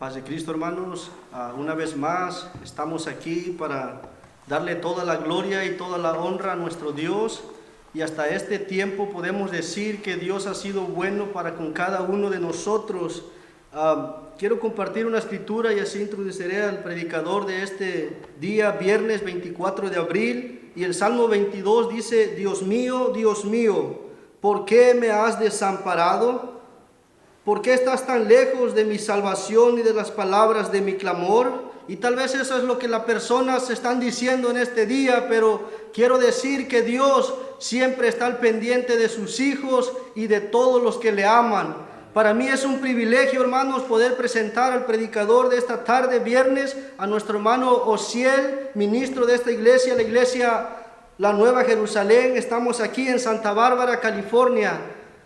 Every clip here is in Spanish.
Paz de Cristo, hermanos. Una vez más estamos aquí para darle toda la gloria y toda la honra a nuestro Dios. Y hasta este tiempo podemos decir que Dios ha sido bueno para con cada uno de nosotros. Quiero compartir una escritura y así introduciré al predicador de este día, viernes 24 de abril. Y el Salmo 22 dice: Dios mío, ¿por qué me has desamparado? ¿Por qué estás tan lejos de mi salvación y de las palabras de mi clamor? Y tal vez eso es lo que las personas están diciendo en este día, pero quiero decir que Dios siempre está al pendiente de sus hijos y de todos los que le aman. Para mí es un privilegio, hermanos, poder presentar al predicador de esta tarde, viernes, a nuestro hermano Osiel, ministro de esta iglesia, la iglesia La Nueva Jerusalén. Estamos aquí en Santa Bárbara, California.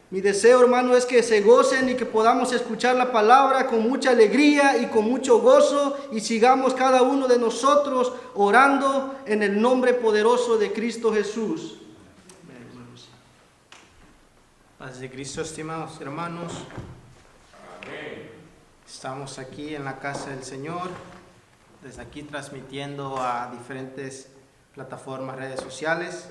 Mi deseo, hermano, es que se gocen y que podamos escuchar la palabra con mucha alegría y con mucho gozo, y sigamos cada uno de nosotros orando en el nombre poderoso de Cristo Jesús. Paz de Cristo, estimados hermanos. Amén. Estamos aquí en la casa del Señor, desde aquí transmitiendo a diferentes plataformas, redes sociales.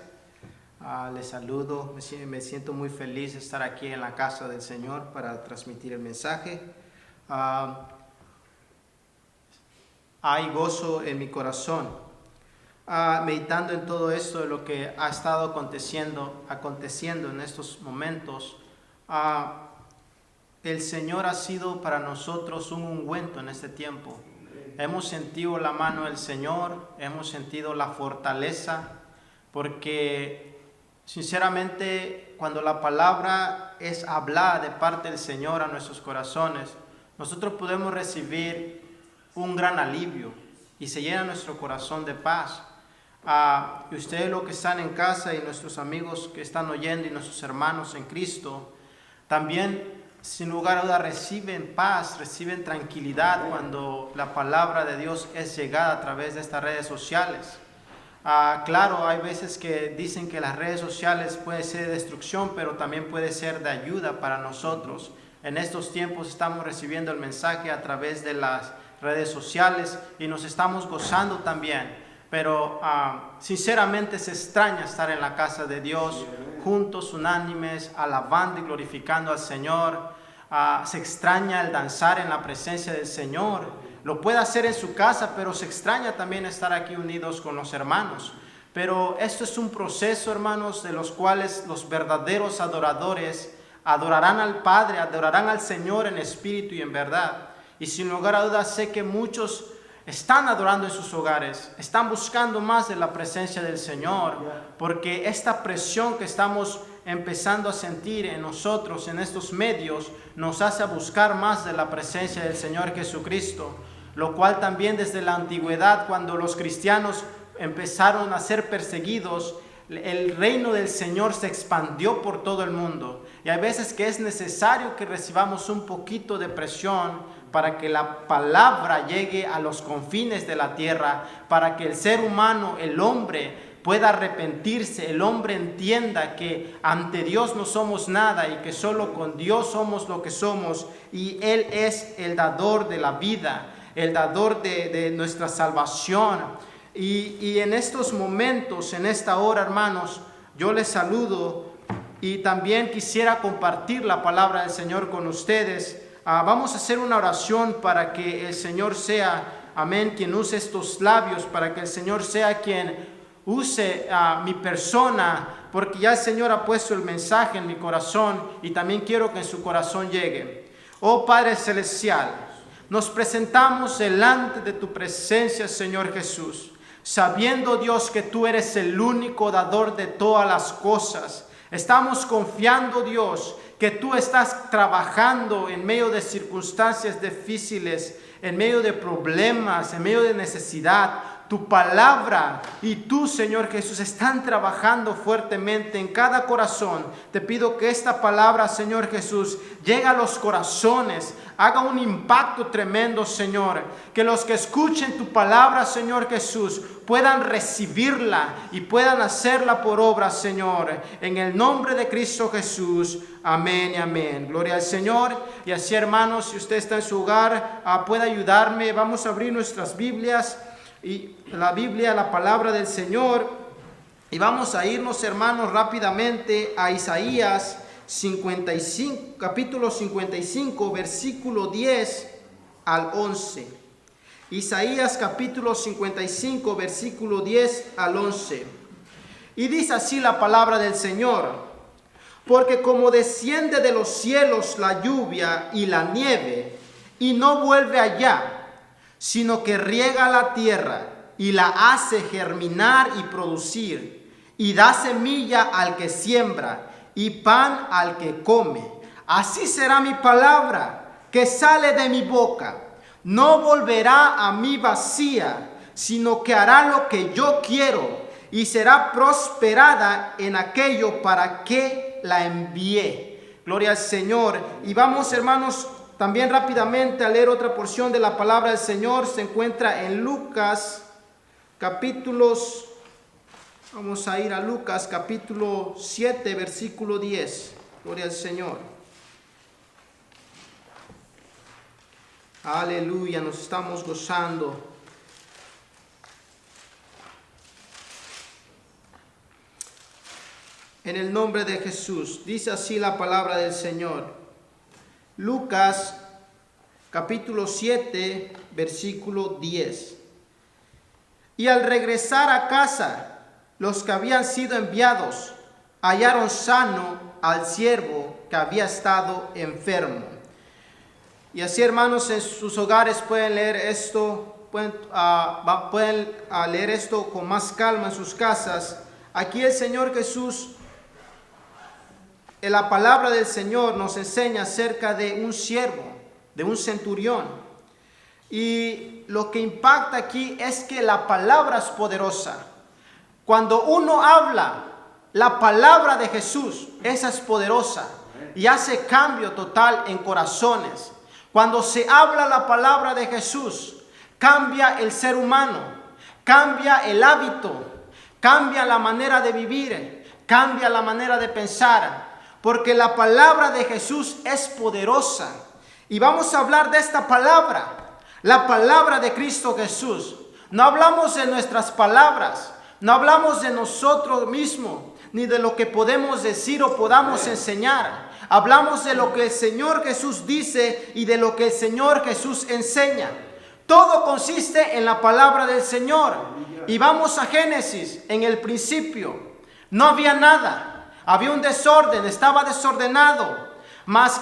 Les saludo, me siento muy feliz de estar aquí en la casa del Señor para transmitir el mensaje. Hay gozo en mi corazón, meditando en todo esto de lo que ha estado aconteciendo en estos momentos. El Señor ha sido para nosotros un ungüento en este tiempo. Hemos sentido la mano del Señor, hemos sentido la fortaleza, porque sinceramente, cuando la palabra es hablada de parte del Señor a nuestros corazones, nosotros podemos recibir un gran alivio y se llena nuestro corazón de paz. Y ustedes, los que están en casa, y nuestros amigos que están oyendo, y nuestros hermanos en Cristo, también sin lugar a duda reciben paz, reciben tranquilidad cuando la palabra de Dios es llegada a través de estas redes sociales. Claro, hay veces que dicen que las redes sociales pueden ser de destrucción, pero también puede ser de ayuda para nosotros. En estos tiempos estamos recibiendo el mensaje a través de las redes sociales y nos estamos gozando también. Pero sinceramente se extraña estar en la casa de Dios, juntos, unánimes, alabando y glorificando al Señor. Se extraña el danzar en la presencia del Señor. Lo puede hacer en su casa, pero se extraña también estar aquí unidos con los hermanos. Pero esto es un proceso, hermanos, de los cuales los verdaderos adoradores adorarán al Padre, adorarán al Señor en espíritu y en verdad. Y sin lugar a dudas, sé que muchos están adorando en sus hogares, están buscando más de la presencia del Señor, porque esta presión que estamos empezando a sentir en nosotros, en estos medios, nos hace buscar más de la presencia del Señor Jesucristo. Lo cual también desde la antigüedad, cuando los cristianos empezaron a ser perseguidos, el reino del Señor se expandió por todo el mundo. Y hay veces que es necesario que recibamos un poquito de presión para que la palabra llegue a los confines de la tierra, para que el ser humano, el hombre, pueda arrepentirse, el hombre entienda que ante Dios no somos nada y que solo con Dios somos lo que somos, y Él es el dador de la vida, el dador de nuestra salvación. Y en estos momentos, en esta hora, hermanos, yo les saludo y también quisiera compartir la palabra del Señor con ustedes. Vamos a hacer una oración para que el Señor sea, amén, quien use estos labios, para que el Señor sea quien use mi persona, porque ya el Señor ha puesto el mensaje en mi corazón y también quiero que en su corazón llegue. Oh Padre Celestial, nos presentamos delante de tu presencia, Señor Jesús, sabiendo, Dios, que tú eres el único dador de todas las cosas. Estamos confiando, Dios, que tú estás trabajando en medio de circunstancias difíciles, en medio de problemas, en medio de necesidad. tu palabra y tú, Señor Jesús, están trabajando fuertemente en cada corazón. Te pido que esta palabra, Señor Jesús, llegue a los corazones, haga un impacto tremendo, Señor. Que los que escuchen tu palabra, Señor Jesús, puedan recibirla y puedan hacerla por obra, Señor. En el nombre de Cristo Jesús. Amén y amén. Gloria al Señor. Y así, hermanos, si usted está en su hogar, puede ayudarme. Vamos a abrir nuestras Biblias. Y la Biblia, la palabra del Señor. Y vamos a irnos, hermanos, rápidamente a Isaías 55, capítulo 55, versículo 10 al 11. Isaías capítulo 55, versículo 10 al 11. Y dice así la palabra del Señor: porque como desciende de los cielos la lluvia y la nieve, y no vuelve allá, sino que riega la tierra y la hace germinar y producir, y da semilla al que siembra y pan al que come. Así será mi palabra que sale de mi boca. No volverá a mí vacía, sino que hará lo que yo quiero, y será prosperada en aquello para que la envié. Gloria al Señor. Y vamos, hermanos, también rápidamente a leer otra porción de la palabra del Señor. Se encuentra en Lucas capítulos, vamos a ir a Lucas capítulo 7, versículo 10. Gloria al Señor. Aleluya, nos estamos gozando. En el nombre de Jesús, dice así la palabra del Señor. Lucas capítulo 7, versículo 10. Y al regresar a casa, los que habían sido enviados hallaron sano al siervo que había estado enfermo. Y así, hermanos, en sus hogares pueden leer esto, pueden leer esto con más calma en sus casas. Aquí el Señor Jesús, en la palabra del Señor, nos enseña acerca de un siervo, de un centurión. Y lo que impacta aquí es que la palabra es poderosa. Cuando uno habla la palabra de Jesús, esa es poderosa y hace cambio total en corazones. Cuando se habla la palabra de Jesús, cambia el ser humano, cambia el hábito, cambia la manera de vivir, cambia la manera de pensar. Porque la palabra de Jesús es poderosa. Y vamos a hablar de esta palabra, la palabra de Cristo Jesús. No hablamos de nuestras palabras, no hablamos de nosotros mismos, ni de lo que podemos decir o podamos enseñar. Hablamos de lo que el Señor Jesús dice y de lo que el Señor Jesús enseña. Todo consiste en la palabra del Señor. Y vamos a Génesis. En el principio no había nada. Había un desorden, estaba desordenado, mas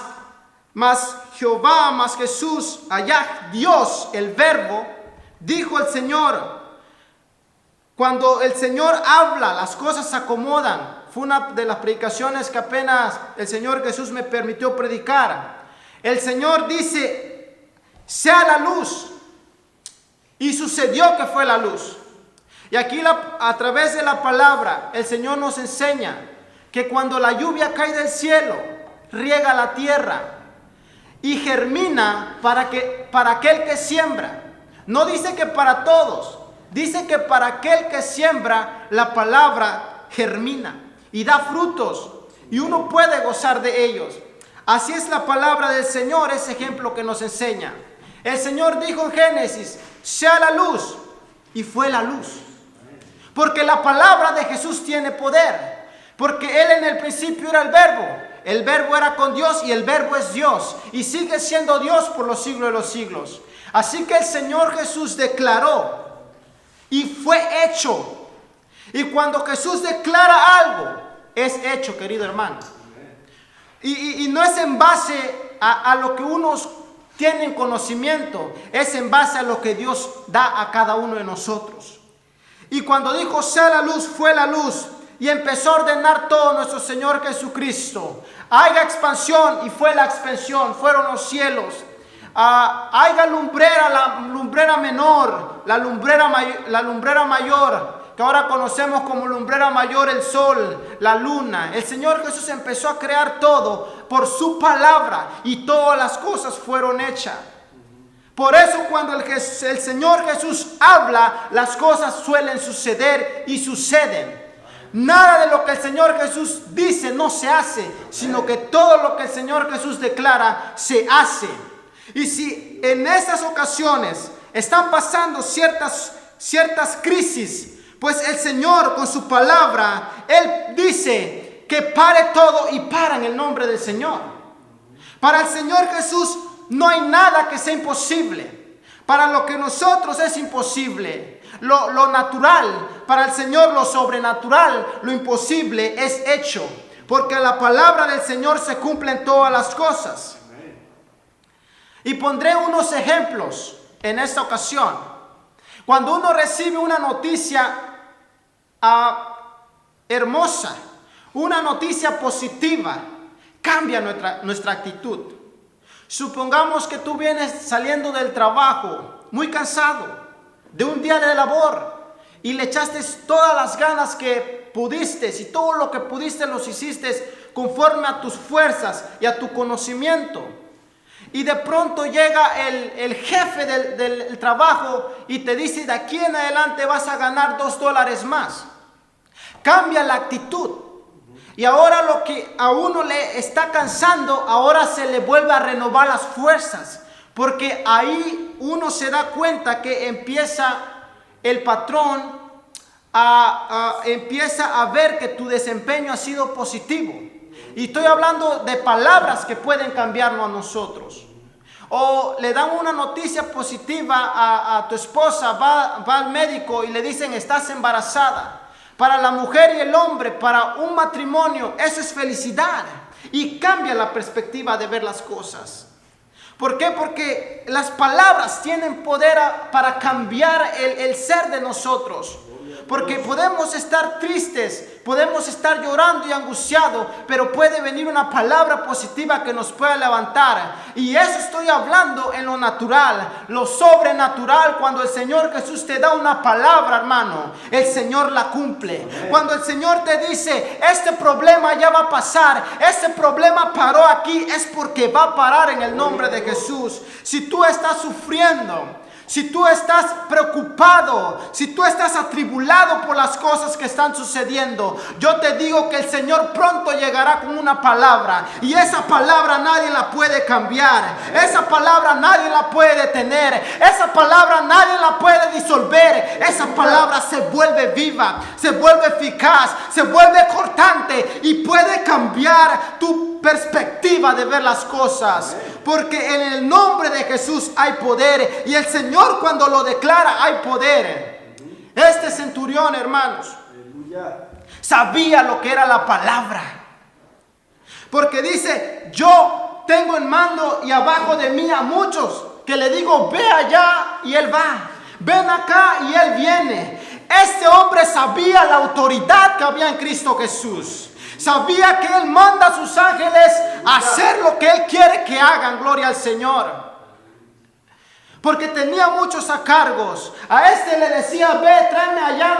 Jehová, más Jesús, allá Dios, el Verbo, dijo el Señor. Cuando el Señor habla, las cosas se acomodan. Fue una de las predicaciones que apenas el Señor Jesús me permitió predicar. El Señor dice, sea la luz. Y sucedió que fue la luz. Y aquí a través de la palabra, el Señor nos enseña que cuando la lluvia cae del cielo, riega la tierra y germina para aquel que siembra. No dice que para todos, dice que para aquel que siembra, la palabra germina y da frutos y uno puede gozar de ellos. Así es la palabra del Señor, ese ejemplo que nos enseña. El Señor dijo en Génesis, sea la luz, y fue la luz. Porque la palabra de Jesús tiene poder. Porque Él en el principio era el verbo era con Dios y el verbo es Dios y sigue siendo Dios por los siglos de los siglos. Así que el Señor Jesús declaró y fue hecho. Y cuando Jesús declara algo, es hecho, querido hermano. Y no es en base a lo que unos tienen conocimiento, es en base a lo que Dios da a cada uno de nosotros. Y cuando dijo sea la luz, fue la luz. Y empezó a ordenar todo nuestro Señor Jesucristo. Haya expansión y fue la expansión, fueron los cielos. haya lumbrera, la lumbrera menor, la lumbrera mayor, que ahora conocemos como lumbrera mayor, el sol, la luna. El Señor Jesús empezó a crear todo por su palabra y todas las cosas fueron hechas. Por eso cuando el Señor Jesús habla, las cosas suelen suceder y suceden. Nada de lo que el Señor Jesús dice no se hace, sino que todo lo que el Señor Jesús declara se hace. Y si en estas ocasiones están pasando ciertas crisis, pues el Señor con su palabra, Él dice que pare todo y para en el nombre del Señor. Para el Señor Jesús no hay nada que sea imposible. Para lo que nosotros es imposible, lo natural, para el Señor lo sobrenatural, lo imposible es hecho. Porque la palabra del Señor se cumple en todas las cosas. Y pondré unos ejemplos en esta ocasión. Cuando uno recibe una noticia hermosa, una noticia positiva, cambia nuestra actitud. Supongamos que tú vienes saliendo del trabajo, muy cansado, de un día de labor, y le echaste todas las ganas que pudiste, y todo lo que pudiste los hiciste conforme a tus fuerzas y a tu conocimiento. Y de pronto llega el jefe del trabajo y te dice: de aquí en adelante vas a ganar $2 más. Cambia la actitud. Y ahora lo que a uno le está cansando, ahora se le vuelve a renovar las fuerzas. Porque ahí uno se da cuenta que empieza el patrón empieza a ver que tu desempeño ha sido positivo. Y estoy hablando de palabras que pueden cambiarnos a nosotros. O le dan una noticia positiva a tu esposa, va al médico y le dicen: estás embarazada. Para la mujer y el hombre, para un matrimonio, eso es felicidad. Y cambia la perspectiva de ver las cosas. ¿Por qué? Porque las palabras tienen poder para cambiar el ser de nosotros. Porque podemos estar tristes, podemos estar llorando y angustiados, pero puede venir una palabra positiva que nos pueda levantar. Y eso estoy hablando en lo natural, lo sobrenatural. Cuando el Señor Jesús te da una palabra, hermano, el Señor la cumple. Cuando el Señor te dice: este problema ya va a pasar, este problema paró aquí, es porque va a parar en el nombre de Jesús. Si tú estás sufriendo, si tú estás preocupado, si tú estás atribulado por las cosas que están sucediendo, yo te digo que el Señor pronto llegará con una palabra. Y esa palabra nadie la puede cambiar. Esa palabra nadie la puede detener. Esa palabra nadie la puede disolver. Esa palabra se vuelve viva, se vuelve eficaz, se vuelve cortante y puede cambiar tu perspectiva de ver las cosas. Porque en el nombre de Jesús hay poder, y el Señor cuando lo declara hay poder. Este centurión, hermanos, sabía lo que era la palabra. Porque dice: yo tengo en mando y abajo de mí a muchos que le digo: ve allá, y él va. Ven acá, y él viene. Este hombre sabía la autoridad que había en Cristo Jesús. Sabía que Él manda a sus ángeles a hacer lo que Él quiere que hagan. Gloria al Señor. Porque tenía muchos a cargos. A este le decía: ve, tráeme allá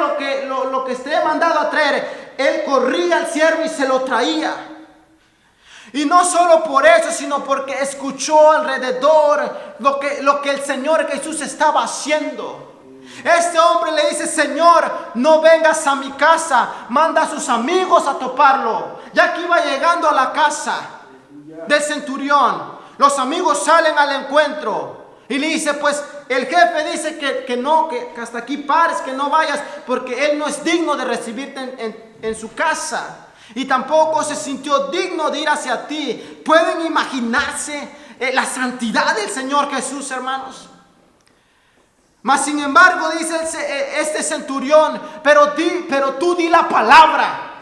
lo que esté mandado a traer. Él corría al siervo y se lo traía. Y no solo por eso, sino porque escuchó alrededor lo que el Señor Jesús estaba haciendo. Este hombre le dice: Señor, no vengas a mi casa, manda a sus amigos a toparlo. Ya que iba llegando a la casa del centurión, los amigos salen al encuentro y le dice: pues el jefe dice que no, que hasta aquí pares, que no vayas, porque él no es digno de recibirte en su casa, y tampoco se sintió digno de ir hacia ti. ¿Pueden imaginarse la santidad del Señor Jesús, hermanos? Mas sin embargo dice este centurión: pero tú di la palabra.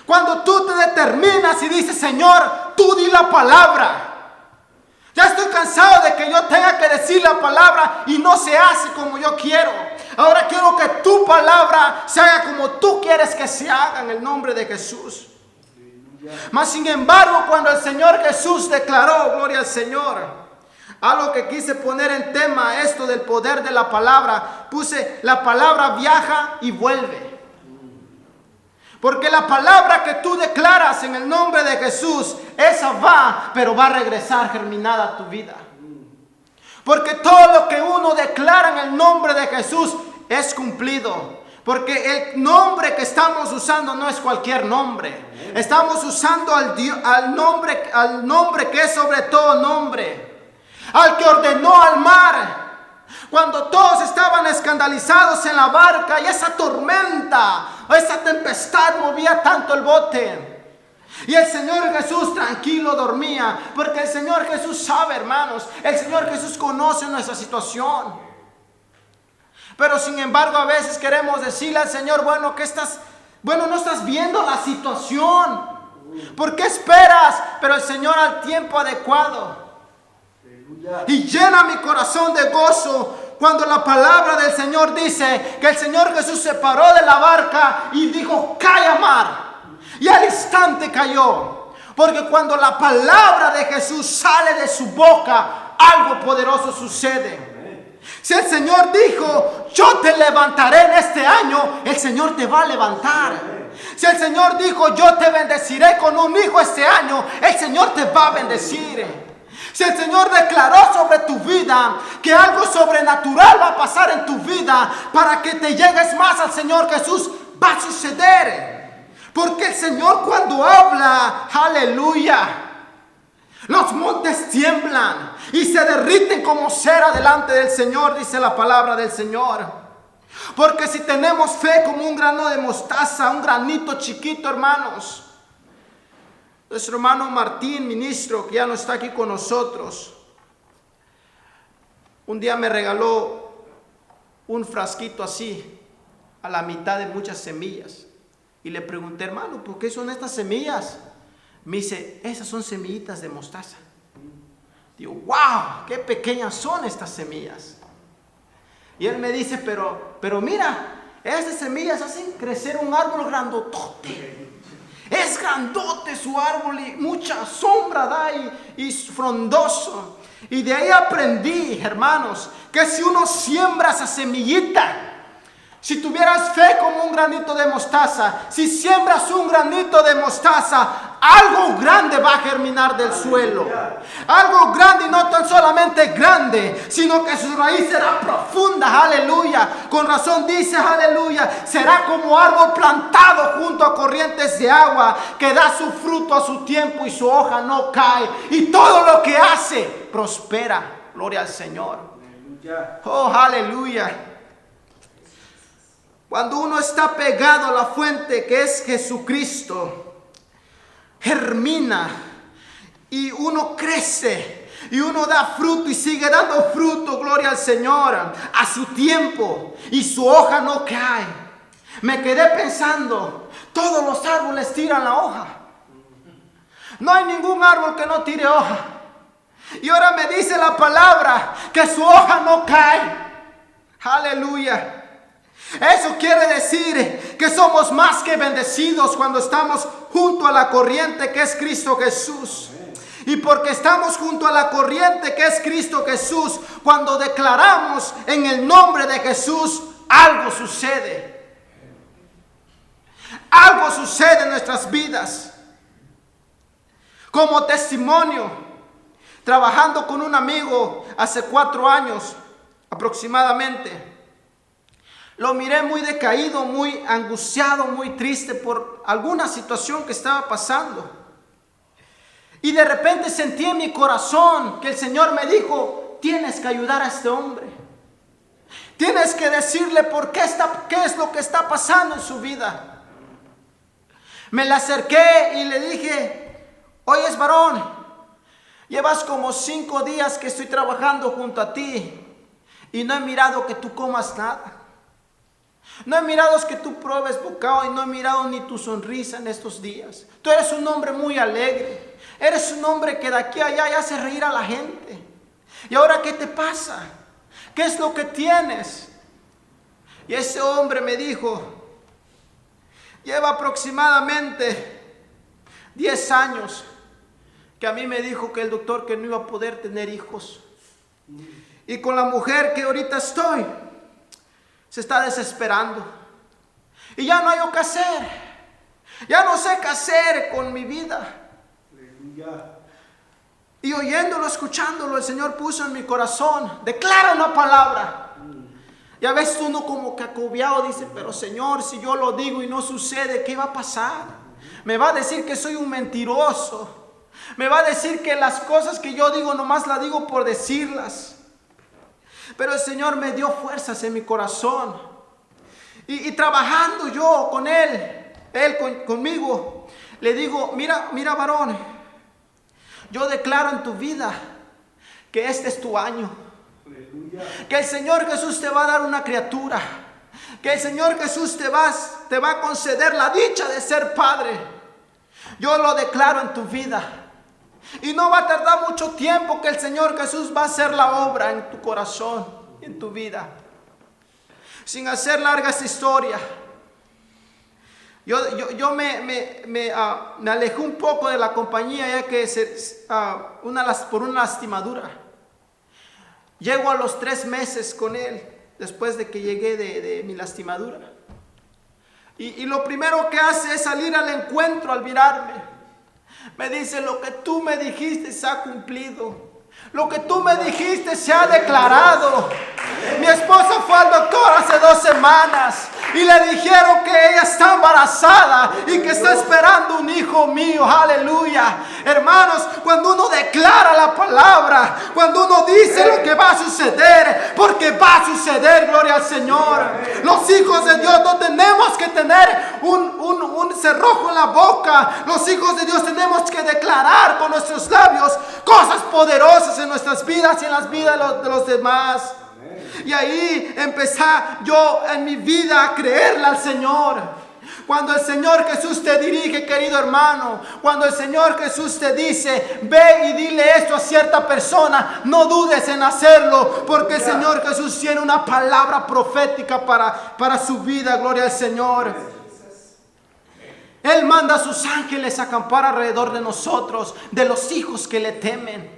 Cuando tú te determinas y dices: Señor, tú di la palabra. Ya estoy cansado de que yo tenga que decir la palabra y no se hace como yo quiero. Ahora quiero que tu palabra se haga como tú quieres que se haga, en el nombre de Jesús. Mas sin embargo, cuando el Señor Jesús declaró, gloria al Señor, algo que quise poner en tema, esto del poder de la palabra, puse la palabra viaja y vuelve. Porque la palabra que tú declaras en el nombre de Jesús, esa va, pero va a regresar germinada a tu vida. Porque todo lo que uno declara en el nombre de Jesús es cumplido. Porque el nombre que estamos usando no es cualquier nombre. Estamos usando al nombre que es sobre todo nombre. Al que ordenó al mar. Cuando todos estaban escandalizados en la barca y esa tormenta, esa tempestad movía tanto el bote. Y el Señor Jesús tranquilo dormía, porque el Señor Jesús sabe, hermanos, el Señor Jesús conoce nuestra situación. Pero sin embargo a veces queremos decirle al Señor, no estás viendo la situación. ¿Por qué esperas? Pero el Señor al tiempo adecuado. Y llena mi corazón de gozo cuando la palabra del Señor dice que el Señor Jesús se paró de la barca y dijo, calla mar. Y al instante cayó. Porque cuando la palabra de Jesús sale de su boca, algo poderoso sucede. Si el Señor dijo, yo te levantaré en este año, el Señor te va a levantar. Si el Señor dijo, yo te bendeciré con un hijo este año, el Señor te va a bendecir. Si el Señor declaró sobre tu vida que algo sobrenatural va a pasar en tu vida para que te llegues más al Señor Jesús, va a suceder. Porque el Señor cuando habla, aleluya, los montes tiemblan y se derriten como cera delante del Señor, dice la palabra del Señor. Porque si tenemos fe como un grano de mostaza, un granito chiquito, hermanos. Nuestro hermano Martín, ministro, que ya no está aquí con nosotros, un día me regaló un frasquito así, a la mitad de muchas semillas. Y le pregunté, hermano, ¿por qué son estas semillas? Me dice, esas son semillitas de mostaza. Digo, wow, qué pequeñas son estas semillas. Y él me dice, pero mira, esas semillas hacen crecer un árbol grandotote. Es grandote su árbol y mucha sombra da y frondoso. Y de ahí aprendí, hermanos, que si uno siembra esa semillita, si tuvieras fe como un granito de mostaza, si siembras un granito de mostaza, algo grande va a germinar del suelo. Algo grande y no tan solamente grande, sino que su raíz será profunda, aleluya. Con razón dice, aleluya, será como árbol plantado junto a corrientes de agua, que da su fruto a su tiempo y su hoja no cae. Y todo lo que hace prospera. Gloria al Señor. Oh, aleluya. Cuando uno está pegado a la fuente que es Jesucristo, germina y uno crece y uno da fruto y sigue dando fruto, gloria al Señor, a su tiempo, y su hoja no cae. Me quedé pensando, todos los árboles tiran la hoja. No hay ningún árbol que no tire hoja. Y ahora me dice la palabra que su hoja no cae. Aleluya. Eso quiere decir que somos más que bendecidos cuando estamos junto a la corriente que es Cristo Jesús. Y porque estamos junto a la corriente que es Cristo Jesús, cuando declaramos en el nombre de Jesús, algo sucede. Algo sucede en nuestras vidas. Como testimonio, trabajando con un amigo hace 4 años aproximadamente, lo miré muy decaído, muy angustiado, muy triste por alguna situación que estaba pasando. Y de repente sentí en mi corazón que el Señor me dijo, tienes que ayudar a este hombre. Tienes que decirle qué es lo que está pasando en su vida. Me le acerqué y le dije, oye, varón, llevas como 5 días que estoy trabajando junto a ti y no he mirado que tú comas nada. No he mirado que tú pruebes bocado y no he mirado ni tu sonrisa en estos días. Tú eres un hombre muy alegre. Eres un hombre que de aquí a allá hace reír a la gente. ¿Y ahora qué te pasa? ¿Qué es lo que tienes? Y ese hombre me dijo, lleva aproximadamente 10 años que a mí me dijo que el doctor que no iba a poder tener hijos. Y con la mujer que ahorita estoy, se está desesperando. Y ya no hay qué hacer. Ya no sé qué hacer con mi vida. Y oyéndolo, escuchándolo, el Señor puso en mi corazón: declara una palabra. Y a veces uno como que acobiado dice: pero Señor, si yo lo digo y no sucede, ¿qué va a pasar? Me va a decir que soy un mentiroso. Me va a decir que las cosas que yo digo nomás las digo por decirlas. Pero el Señor me dio fuerzas en mi corazón. Y trabajando yo con Él conmigo, le digo: mira varón, yo declaro en tu vida que este es tu año. Que el Señor Jesús te va a dar una criatura. Que el Señor Jesús te va a conceder la dicha de ser padre. Yo lo declaro en tu vida. Y no va a tardar mucho tiempo que el Señor Jesús va a hacer la obra en tu corazón, en tu vida. Sin hacer largas historias, yo me alejé un poco de la compañía, ya que por una lastimadura. Llego a los 3 meses con él, después de que llegué de mi lastimadura. Y lo primero que hace es salir al encuentro al mirarme. Me dice: lo que tú me dijiste se ha cumplido. Lo que tú me dijiste se ha declarado. Mi esposa fue al doctor hace 2 semanas y le dijeron que ella está embarazada y que está esperando un hijo mío. Aleluya. Hermanos, cuando uno declara la palabra, cuando uno dice lo que va a suceder, porque va a suceder, gloria al Señor. Los hijos de Dios no tenemos que tener un cerrojo en la boca. Los hijos de Dios tenemos que declarar con nuestros labios cosas poderosas en nuestras vidas y en las vidas de los demás. Y ahí empecé yo en mi vida a creerle al Señor. Cuando el Señor Jesús te dirige, querido hermano, cuando el Señor Jesús te dice: ve y dile esto a cierta persona, no dudes en hacerlo, porque el Señor Jesús tiene una palabra profética para su vida. Gloria al Señor. Él manda a sus ángeles a acampar alrededor de nosotros, de los hijos que le temen.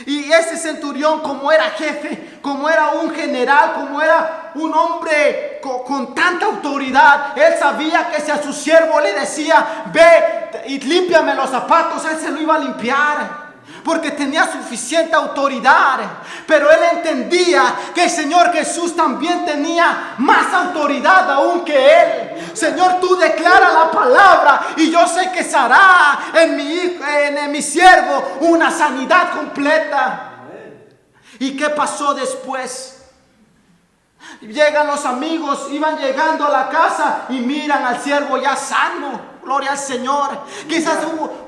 Y ese centurión, como era jefe, como era un general, como era un hombre con tanta autoridad, él sabía que si a su siervo le decía: ve y límpiame los zapatos, él se lo iba a limpiar, porque tenía suficiente autoridad. Pero él entendía que el Señor Jesús también tenía más autoridad aún que él. Señor, tú declara la palabra y yo sé que será en mi siervo una sanidad completa. ¿Y qué pasó después? Llegan los amigos, iban llegando a la casa y miran al siervo ya sano. Gloria al Señor. Quizás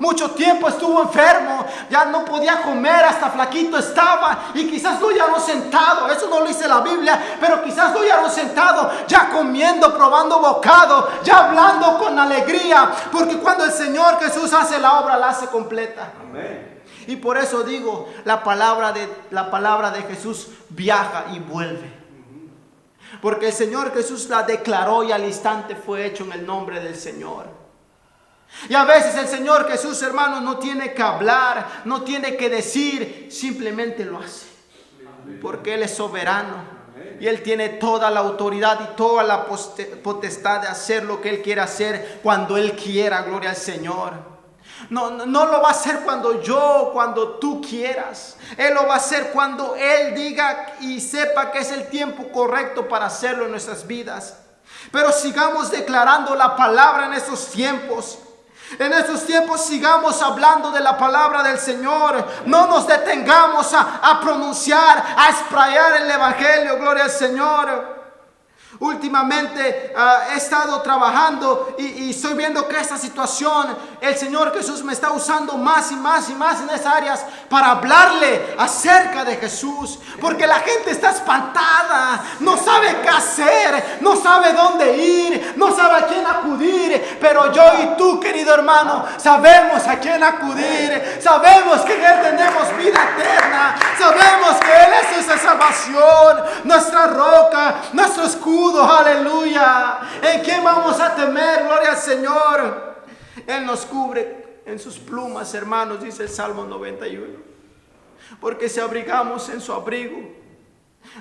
mucho tiempo estuvo enfermo, ya no podía comer, hasta flaquito estaba, y quizás lo hallaron sentado. Eso no lo dice la Biblia, pero quizás lo hallaron sentado, ya comiendo, probando bocado, ya hablando con alegría, porque cuando el Señor Jesús hace la obra, la hace completa. Amén. Y por eso digo, la palabra de Jesús viaja y vuelve. Porque el Señor Jesús la declaró y al instante fue hecho en el nombre del Señor. Y a veces el Señor Jesús, hermanos, no tiene que hablar, no tiene que decir, simplemente lo hace. Porque Él es soberano y Él tiene toda la autoridad y toda la potestad de hacer lo que Él quiera hacer cuando Él quiera. Gloria al Señor. No lo va a hacer cuando tú quieras. Él lo va a hacer cuando Él diga y sepa que es el tiempo correcto para hacerlo en nuestras vidas. Pero sigamos declarando la palabra en estos tiempos. En estos tiempos sigamos hablando de la palabra del Señor. No nos detengamos a pronunciar, a esprayar el evangelio. Gloria al Señor. Últimamente he estado trabajando y estoy viendo que esta situación, el Señor Jesús me está usando más y más y más en esas áreas para hablarle acerca de Jesús. Porque la gente está espantada, no sabe qué hacer, no sabe dónde ir, no sabe a quién acudir. Pero yo y tú, querido hermano, sabemos a quién acudir. Sabemos que en Él tenemos vida eterna. Sabemos que Él es nuestra salvación, nuestra roca, nuestro escudo. Aleluya. ¿En quién vamos a temer? Gloria al Señor. Él nos cubre en sus plumas, hermanos, dice el Salmo 91. Porque si abrigamos en su abrigo,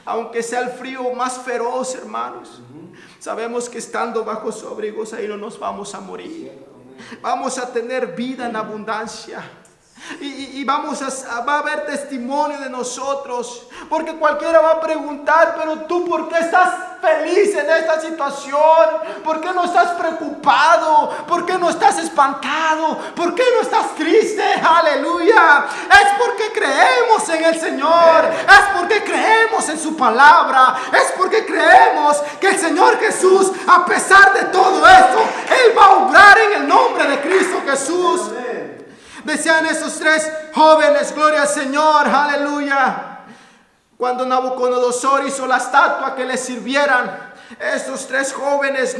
aunque sea el frío más feroz, hermanos, sabemos que estando bajo su abrigo ahí no nos vamos a morir. Vamos a tener vida en abundancia. Y va a haber testimonio de nosotros, porque cualquiera va a preguntar: pero tú, ¿por qué estás feliz en esta situación? ¿Por qué no estás preocupado? ¿Por qué no estás espantado? ¿Por qué no estás triste? Aleluya. Es porque creemos en el Señor, es porque creemos en su palabra, es porque creemos que el Señor Jesús, a pesar de todo esto, Él va a obrar en el nombre de Cristo Jesús. Decían esos tres jóvenes, gloria al Señor, aleluya. Cuando Nabucodonosor hizo la estatua que le sirvieran, estos tres jóvenes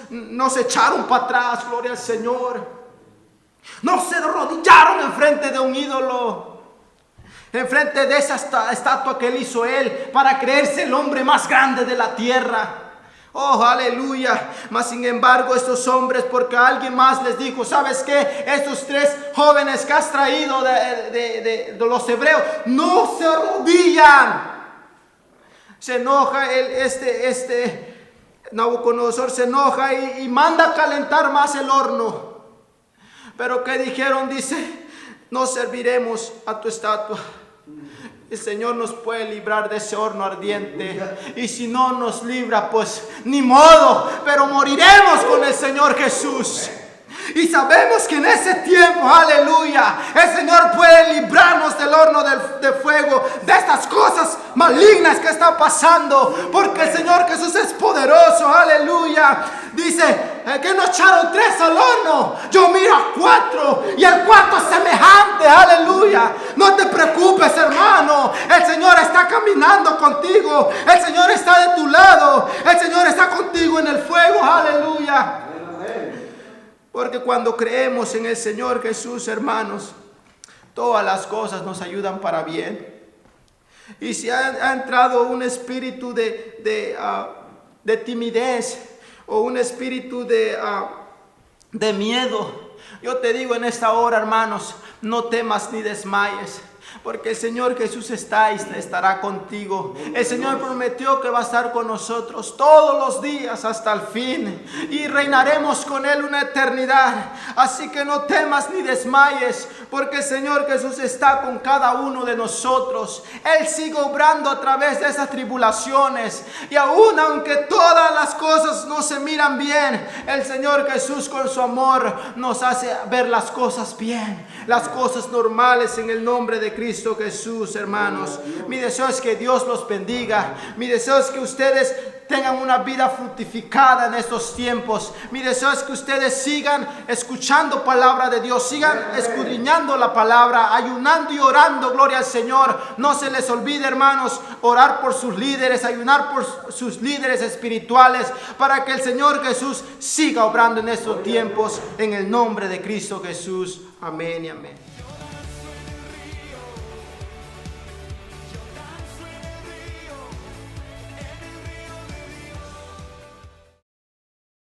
no se echaron para atrás, gloria al Señor. No se arrodillaron enfrente de un ídolo, enfrente de esa estatua que él hizo para creerse el hombre más grande de la tierra. Oh, aleluya. Mas sin embargo estos hombres, porque alguien más les dijo: ¿sabes qué? Estos tres jóvenes que has traído de los hebreos no se arrodillan. Se enoja Nabucodonosor, se enoja y manda a calentar más el horno. Pero ¿qué dijeron? Dice: no serviremos a tu estatua. El Señor nos puede librar de ese horno ardiente, y si no nos libra, pues ni modo, pero moriremos con el Señor Jesús. Y sabemos que en ese tiempo, aleluya, el Señor puede librarnos del horno de fuego, de estas cosas malignas que están pasando, porque el Señor Jesús es poderoso, aleluya. Dice que no echaron 3 al horno, yo miro a 4, y el cuarto es semejante, aleluya. No te preocupes, hermano, el Señor está caminando contigo, el Señor está de tu lado, el Señor está contigo en el fuego, aleluya. Porque cuando creemos en el Señor Jesús, hermanos, todas las cosas nos ayudan para bien. Y si ha entrado un espíritu de timidez, o un espíritu de miedo, yo te digo en esta hora, hermanos, no temas ni desmayes, porque el Señor Jesús está y estará contigo. El Señor prometió que va a estar con nosotros todos los días hasta el fin, y reinaremos con Él una eternidad. Así que no temas ni desmayes, porque el Señor Jesús está con cada uno de nosotros. Él sigue obrando a través de esas tribulaciones, y aún aunque todas las cosas no se miran bien, el Señor Jesús con su amor nos hace ver las cosas bien, las cosas normales, en el nombre de Cristo Jesús, hermanos. Mi deseo es que Dios los bendiga. Mi deseo es que ustedes tengan una vida fructificada en estos tiempos. Mi deseo es que ustedes sigan escuchando palabra de Dios, sigan escudriñando la palabra, ayunando y orando, gloria al Señor. No se les olvide, hermanos, orar por sus líderes, ayunar por sus líderes espirituales, para que el Señor Jesús siga obrando en estos tiempos, en el nombre de Cristo Jesús. Amén y amén.